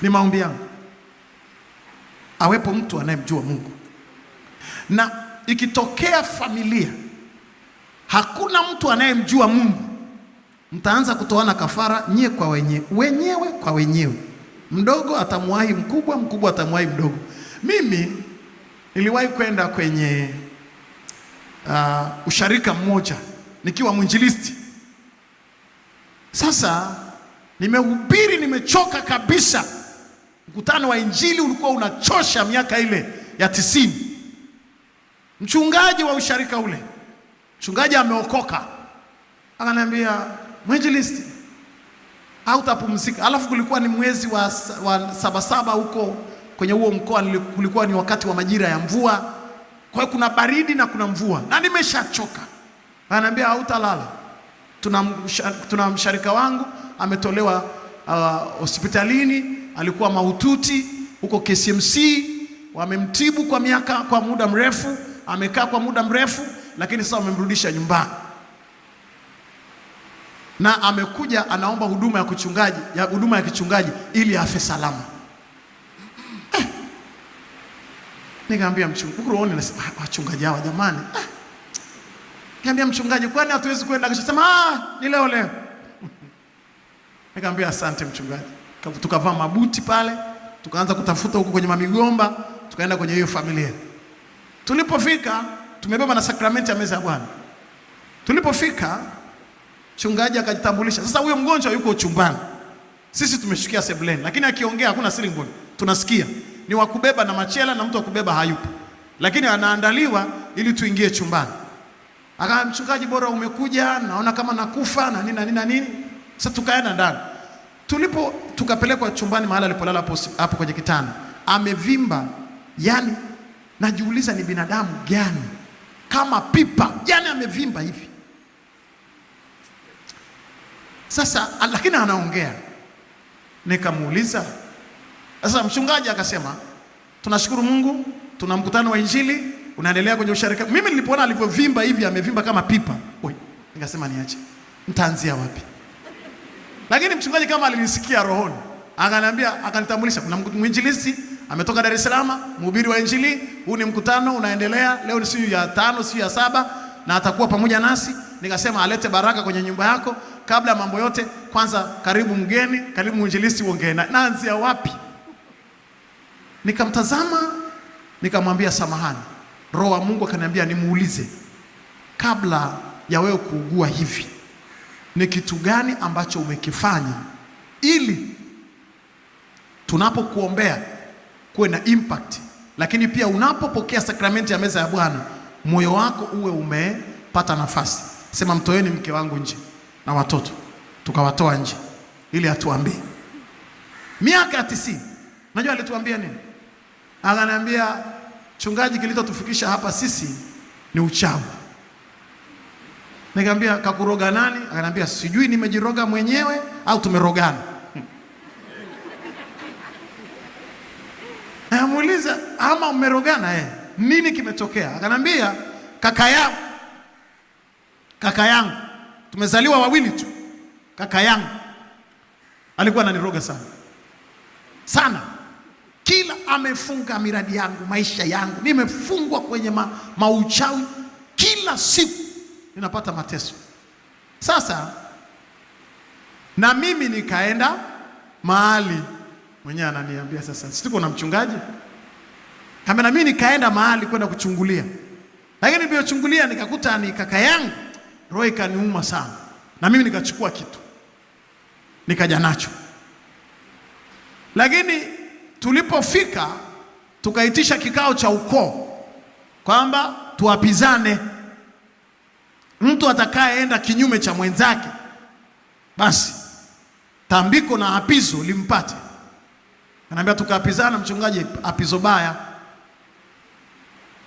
Ni maombi yangu awepo mtu anayemjua Mungu, na ikitokea familia hakuna mtu anayemjua Mungu, mtaanza kutoana kafara nyie kwa wenyewe kwa wenyewe. Mdogo atamwahi mkubwa, mkubwa atamwahi mdogo. Mimi niliwahi kwenda kwenye usharika mmoja nikiwa mwinjilisti. Sasa nimehubiri, nimechoka kabisa. Mkutano wa injili ulikuwa unachosha miaka ile ya 90. Mchungaji wa usharika ule, mchungaji ameokoka, akaniambia, mwinjilisti, hautapumzika. Alafu kulikuwa ni mwezi wa Sabasaba huko kwenye huo mkoa, kulikuwa ni wakati wa majira ya mvua. Kwa hiyo kuna baridi na kuna mvua na nimeshachoka. Ananiambia, hautalala. Tuna msharika wangu ametolewa hospitalini, alikuwa mahututi huko KCMC, wamemtibu kwa muda mrefu, amekaa kwa muda mrefu, lakini sasa wamemrudisha nyumbani. Na amekuja anaomba huduma ya kichungaji ili afe salama. Nikamwambia mchungaji, nasema wachungaji hawa jamani. Nikamwambia mchungaji, kwani hatuwezi kwenda? Akasema ni leo. Nikamwambia asante mchungaji. Tukavaa mabuti pale, tukaanza kutafuta huko kwenye mamigomba, tukaenda kwenye hiyo familia. Tulipofika tumebeba na sakramenti ya meza ya Bwana. Tulipofika mchungaji akajitambulisha. Sasa huyo mgonjwa yuko chumbani, sisi tumeshikia sebuleni, lakini akiongea hakuna silingo, tunasikia. Ni wakubeba na machela na mtu wakubeba hayupo, lakini anaandaliwa ili tuingie chumbani. Aka mchungaji, bora umekuja, naona kama nakufa na nini. Sasa tukaenda ndani. Tukapelekwa chumbani mahali alipolala hapo kwenye kitanda. Amevimba, yani najiuliza ni binadamu gani kama pipa, yani amevimba hivi. Sasa lakini anaongea. Nikamuuliza. Sasa mchungaji akasema, tunashukuru Mungu, tuna mkutano wa injili unaendelea kwenye usharika. Mimi nilipoona alivyovimba hivi, amevimba kama pipa, nikasema niache, nitaanzia wapi? Lakini mchungaji kama alinisikia rohoni, akaniambia, akanitambulisha, kuna mwinjilisti ametoka Dar es Salaam, mhubiri wa injili, huu ni mkutano unaendelea, leo ni siku ya 5, siku ya 7, na atakuwa pamoja nasi. Nikasema alete baraka kwenye nyumba yako. Kabla ya mambo yote, kwanza karibu mgeni, karibu mwinjilisti, uongee naanzia wapi? Nikamtazama, nikamwambia samahani. Roho wa Mungu akaniambia nimuulize, kabla ya wewe kuugua hivi, ni kitu gani ambacho umekifanya ili tunapokuombea kuwe na impact, lakini pia unapopokea sakramenti ya meza ya Bwana moyo wako uwe umepata nafasi. Sema, mtoeni mke wangu nje na watoto. Tukawatoa nje ili atuambie. Miaka 90. Unajua alituambia nini? Akaniambia, chungaji, kilichotufikisha hapa sisi ni uchawi. Nikamwambia, kakuroga nani? Akaniambia, sijui, nimejiroga mwenyewe au tumerogana. Namuuliza, ama umerogana nini kimetokea? Akaniambia, kaka yangu tumezaliwa wawili tu. Kaka yangu alikuwa ananiroga sana. Kila amefunga miradi yangu, maisha yangu, nimefungwa kwenye mauchawi. Kila siku ninapata mateso. Sasa na mimi nikaenda mahali, mwenyewe ananiambia, sasa sitiko na mchungaji, kama na mimi nikaenda mahali kwenda kuchungulia. Lakini nilipochungulia nikakuta ni kaka yangu. Roho ikaniuma sana, na mimi nikachukua kitu nikaja nacho. Lakini tulipofika tukaitisha kikao cha ukoo kwamba tuapizane, mtu atakayeenda kinyume cha mwenzake basi tambiko na apizo limpate. Ananiambia, tukaapizana. Mchungaji, apizo baya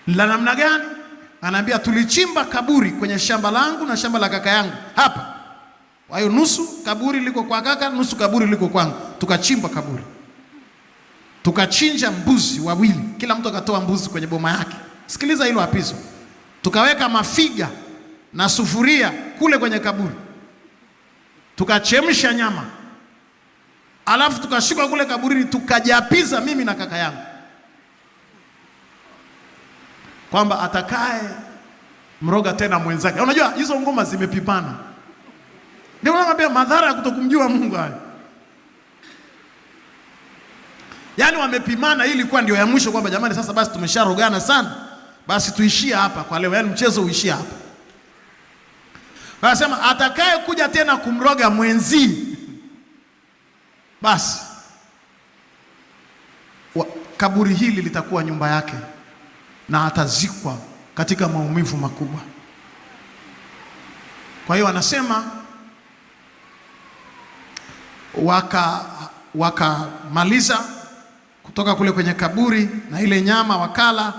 la namna gani? Ananiambia, tulichimba kaburi kwenye shamba langu na shamba la kaka yangu hapa. Kwa hiyo nusu kaburi liko kwa kaka, nusu kaburi liko kwangu. Tukachimba kaburi, tukachinja mbuzi wawili, kila mtu akatoa mbuzi kwenye boma yake. Sikiliza hilo apizo. Tukaweka mafiga na sufuria kule kwenye kaburi, tukachemsha nyama. alafu tukashuka kule kaburini tukajapiza mimi na kaka yangu kwamba atakaye mroga tena mwenzake. Unajua hizo ngoma zimepipana. Ndio nakwambia madhara ya kutokumjua Mungu haya. Yaani wamepimana, ili ilikuwa ndio ya mwisho kwamba jamani sasa basi tumesharogana sana. Basi tuishie hapa kwa leo. Yaani mchezo uishie hapa. Wanasema atakaye kuja tena kumroga mwenzi basi kaburi hili litakuwa nyumba yake na atazikwa katika maumivu makubwa. Kwa hiyo anasema wakamaliza kutoka kule kwenye kaburi na ile nyama wakala,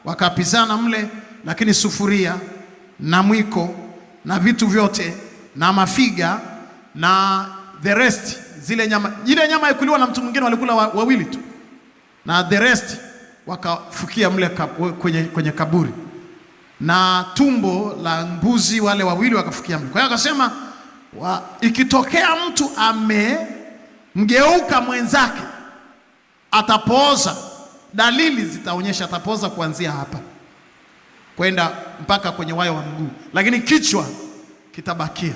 wakapizana mle, lakini sufuria na mwiko na vitu vyote na mafiga na the rest, zile nyama, ile nyama ikuliwa na mtu mwingine, walikula wawili tu, na the rest wakafukia mle kwenye kaburi, na tumbo la mbuzi wale wawili wakafukia mle. Kwa hiyo akasema ikitokea mtu amemgeuka mwenzake atapooza, dalili zitaonyesha atapooza kuanzia hapa kwenda mpaka kwenye wayo wa mguu, lakini kichwa kitabakia.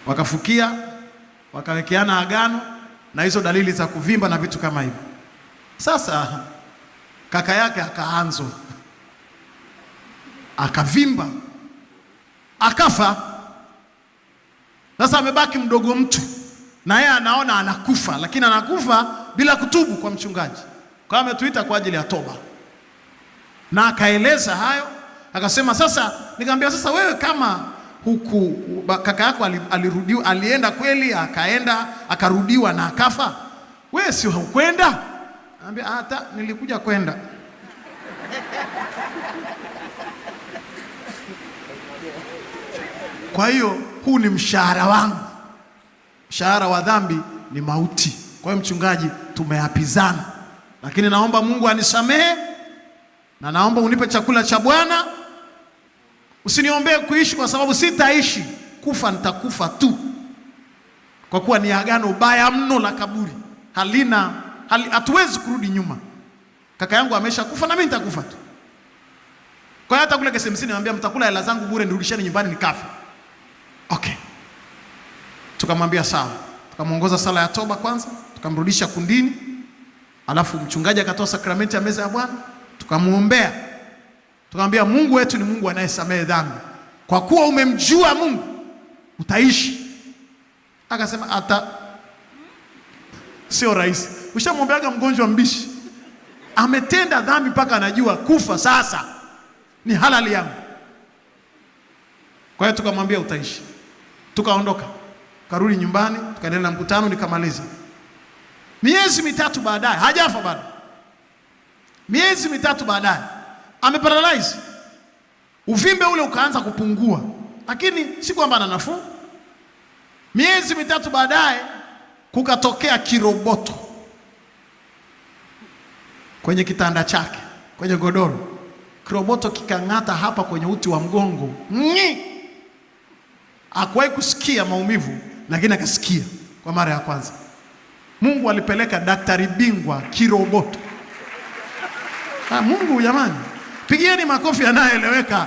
Wakafukia, wakawekeana agano na hizo dalili za kuvimba na vitu kama hivyo. Sasa kaka yake akaanza akavimba, akafa. Sasa amebaki mdogo mtu, na yeye anaona anakufa, lakini anakufa bila kutubu kwa mchungaji. Kwa hiyo ametuita kwa ajili ya toba, na akaeleza hayo. Akasema sasa, nikamwambia sasa, wewe kama huku kaka yako alirudiwa, alienda kweli, akaenda akarudiwa na akafa, wewe si hukwenda? Anambia hata nilikuja kwenda. Kwa hiyo huu ni mshahara wangu, mshahara wa dhambi ni mauti. Kwa hiyo mchungaji, tumeapizana, lakini naomba Mungu anisamehe na naomba unipe chakula cha Bwana. Usiniombee kuishi, kwa sababu sitaishi, kufa nitakufa tu, kwa kuwa ni agano baya mno la kaburi, hatuwezi kurudi nyuma. Kaka yangu amesha kufa na mimi nitakufa tu. Kwa hiyo hata kule KSMC niambia mtakula hela zangu bure, nirudisheni nyumbani nikafa. Okay. Tukamwambia sawa. Tukamuongoza sala ya toba kwanza, tukamrudisha kundini. Alafu mchungaji akatoa sakramenti ya meza ya Bwana, tukamuombea. Tukamwambia Mungu wetu ni Mungu anayesamehe dhambi. Kwa kuwa umemjua Mungu, utaishi. Akasema hata sio rahisi. Ushamwombeaga mgonjwa mbishi, ametenda dhambi mpaka anajua kufa sasa ni halali yangu. Kwa hiyo tukamwambia utaishi. Tukaondoka, karudi nyumbani, tukaendelea na mkutano, nikamaliza. Miezi mitatu baadaye, hajafa bado. Miezi mitatu baadaye ameparalyze. Uvimbe ule ukaanza kupungua, lakini si kwamba ana nafuu. Miezi mitatu baadaye kukatokea kiroboto kwenye kitanda chake, kwenye godoro. Kiroboto kikang'ata hapa kwenye uti wa mgongo. Hakuwahi kusikia maumivu, lakini akasikia kwa mara ya kwanza. Mungu alipeleka daktari bingwa kiroboto. Mungu jamani, pigieni makofi yanayoeleweka.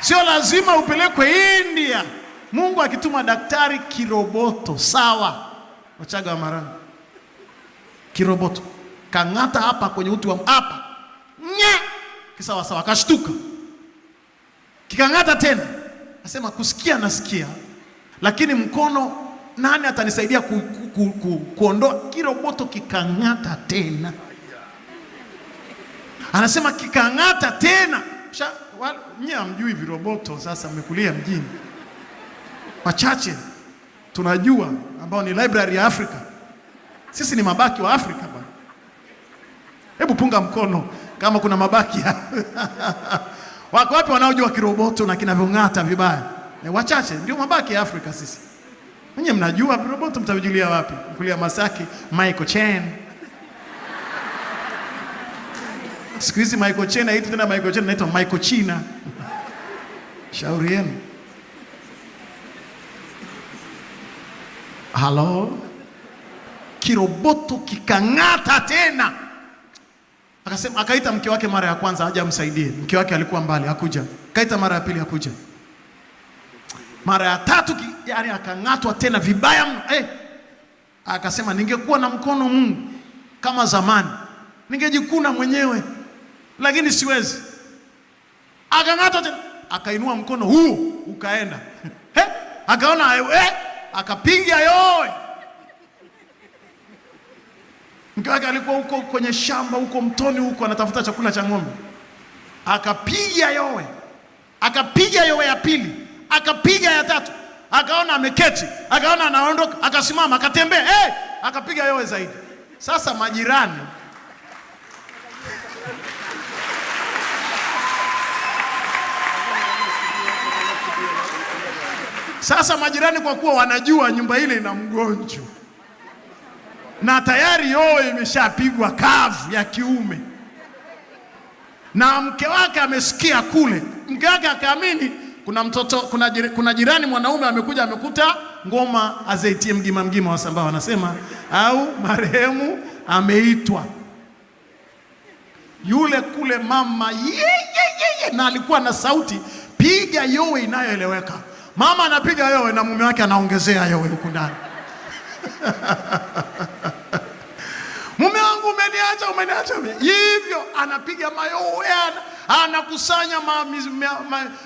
Sio lazima upelekwe India. Mungu akituma daktari kiroboto, sawa. Wachaga wa Marangu, kiroboto kang'ata hapa kwenye uti wa hapa, kisawa sawa, akashtuka. Kikang'ata tena, asema kusikia nasikia, lakini mkono nani atanisaidia kuondoa? Kiroboto kikang'ata tena. Anasema kikang'ata tena. Nyie hamjui viroboto, sasa mmekulia mjini. Wachache tunajua ambao ni library ya Afrika. Sisi ni mabaki wa Afrika bwana. Hebu punga mkono kama kuna mabaki. Wako wapi wanaojua kiroboto na kinavyong'ata vibaya? Wachache ndio mabaki ya Afrika sisi. Nyie mnajua viroboto, mtavijulia wapi? Mkulia Masaki, Michael Chen. Siku hizi Michael Chen haiti tena Michael Chen, naitwa Michael China. Shauri yenu. Halo, kiroboto kikang'ata tena. Akasema, akaita mke wake mara ya kwanza aje amsaidie. Mke wake alikuwa mbali, hakuja. Kaita mara ya pili, hakuja. Mara ya tatu yani akang'atwa tena vibaya mno. Akasema, ningekuwa na mkono Mungu kama zamani ningejikuna mwenyewe, lakini siwezi. Akang'atwa tena, akainua mkono huu ukaenda. Akaona akapiga yowe. Mke wake alikuwa huko kwenye shamba huko mtoni huko anatafuta chakula cha ng'ombe. Akapiga yowe. Akapiga yowe ya pili. Akapiga ya tatu. Akaona ameketi. Akaona anaondoka. Akasimama. Akatembea. Akapiga yowe zaidi. Sasa majirani kwa kuwa wanajua nyumba ile ina mgonjwa na tayari yowe imeshapigwa kavu ya kiume, na mke wake amesikia kule. Mke wake akaamini kuna mtoto, kuna jirani mwanaume amekuja amekuta ngoma azaitie mgima mgima, Wasambaa wanasema, au marehemu ameitwa. Yule kule mama na alikuwa na sauti, piga yowe inayoeleweka. Mama anapiga yowe na mume wake anaongezea yowe huko ndani. Mume wangu umeniacha. Hivyo anapiga mayowe, anakusanya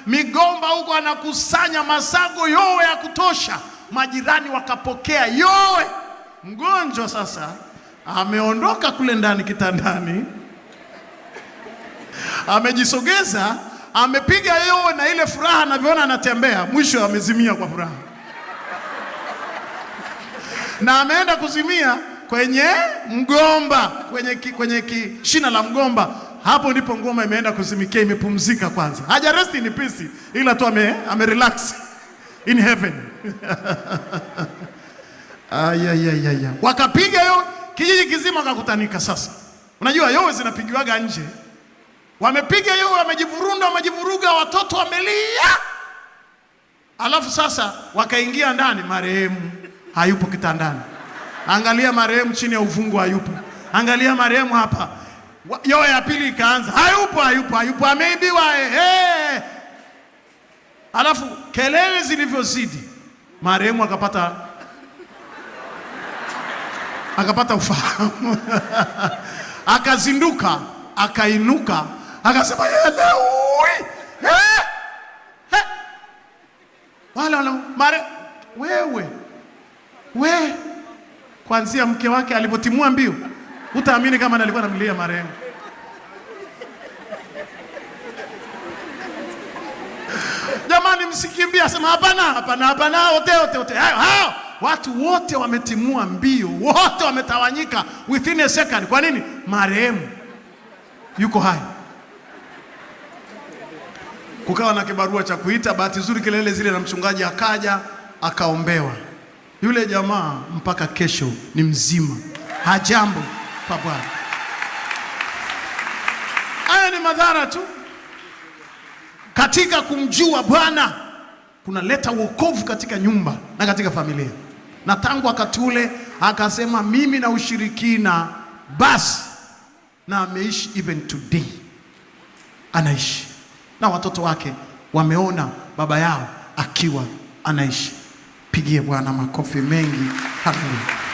migomba huko, anakusanya masago yowe ya kutosha. Majirani wakapokea yowe. Mgonjwa sasa ameondoka kule ndani kitandani, amejisogeza, amepiga yowe na ile furaha anavyoona anatembea, mwisho amezimia kwa furaha. Na ameenda kuzimia kwenye mgomba, kwenye shina la mgomba. Hapo ndipo ngoma imeenda kuzimikia, imepumzika kwanza. Haja rest in peace, ila tu ame relax in heaven. Ayayayaya. Wakapiga yowe, kijiji kizima kakutanika sasa. Unajua yowe zinapigiwaga nje. Wamepiga yowe, wamejivuruga, watoto wamelia. Alafu sasa wakaingia ndani, marehemu hayupo kitandani. Angalia marehemu chini ya uvungu, hayupo. Angalia marehemu hapa. Yowe ya pili ikaanza, hayupo, ameibiwa. Alafu kelele zilivyozidi, marehemu akapata ufahamu. Akazinduka, akainuka, akasema, wewe kwanzia mke wake alipotimua mbio, utaamini kama alikuwa anamlia marehemu. Jamani, msikimbia. Asema hapana, wote hao watu wote wametimua mbio, wote wametawanyika within a second. Kwa nini? Marehemu yuko hai. Kukawa na kibarua cha kuita. Bahati nzuri kelele zile, na mchungaji akaja akaombewa. Yule jamaa mpaka kesho ni mzima, hajambo kwa Bwana. Haya ni madhara tu katika kumjua Bwana. Kunaleta wokovu katika nyumba na katika familia. Na tangu wakati ule akasema, mimi na ushirikina basi. Na ameishi even today, anaishi na watoto wake wameona baba yao akiwa anaishi. Pigie Bwana makofi mengi. Haleluya.